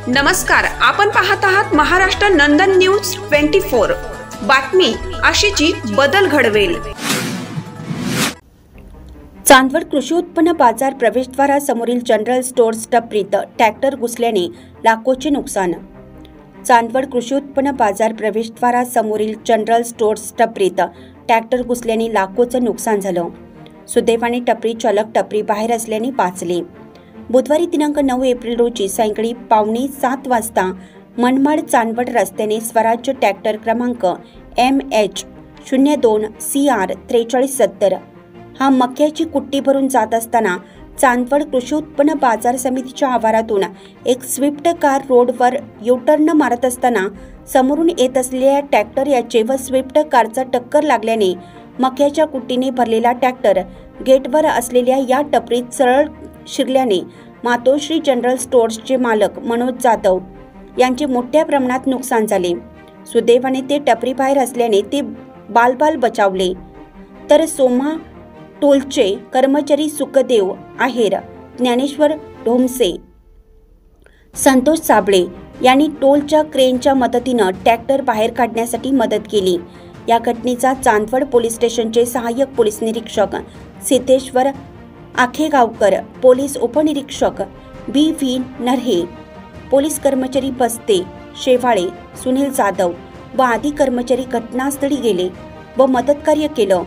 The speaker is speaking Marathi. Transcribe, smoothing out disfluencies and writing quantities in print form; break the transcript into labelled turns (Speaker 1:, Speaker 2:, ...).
Speaker 1: नमस्कार, आपण पाहत आहात महाराष्ट्र नंदन न्यूज 24। बातमी आशीची बदल घडवेल।
Speaker 2: चांदवड कृषी उत्पन्न बाजार प्रवेशद्वारासमोरील जनरल स्टोअर्स टपरीत ट्रॅक्टर घुसल्याने लाखोचे नुकसान। चांदवड कृषी उत्पन्न बाजार प्रवेशद्वारासमोरील जनरल स्टोअर्स टपरीत ट्रॅक्टर घुसल्याने लाखोचं नुकसान झालं। सुदैवाने टपरी चालक टपरी बाहेर असल्याने वाचले। बुधवारी दिनांक 9 एप्रिल रोजी सायंकाळी 6:45 वाजता मनमाड चांदवड रस्त्याने स्वराज्य ट्रॅक्टर क्रमांक MH02CR 4370 हा मक्याची कुट्टी भरून जात असताना चांदवड कृषी उत्पन्न बाजार समितीच्या आवारातून एक स्विफ्ट कार रोडवर युटर्न मारत असताना समोरून येत असलेल्या ट्रॅक्टर याचे व स्विफ्ट कारचा टक्कर लागल्याने मक्याच्या कुट्टीने भरलेला ट्रॅक्टर गेटवर असलेल्या या टपरीत सरळ शिरल्याने मातोश्री जनरल स्टोअर्सचे मालक मनोज जाधव यांचे मोठ्या प्रमाणात नुकसान झाले। सुदैवाने ते टपरी बाहेर असल्याने ते बालबाल बचावले, तर सोमा टोलचे कर्मचारी सुखदेव आहेर, ज्ञानेश्वर ढोमसे, संतोष साबळे यांनी टोलच्या क्रेनच्या मदतीने ट्रॅक्टर बाहेर काढण्यासाठी मदत केली। या घटनेचा चांदवड पोलीस स्टेशनचे सहाय्यक पोलीस निरीक्षक सिद्धेश्वर आखेगावकर, पोलीस उपनिरीक्षक BV नरहे, पोलीस कर्मचारी बस्ते, शेवाळे, सुनील जाधव व आदी कर्मचारी घटनास्थळी गेले व मदतकार्य केलं।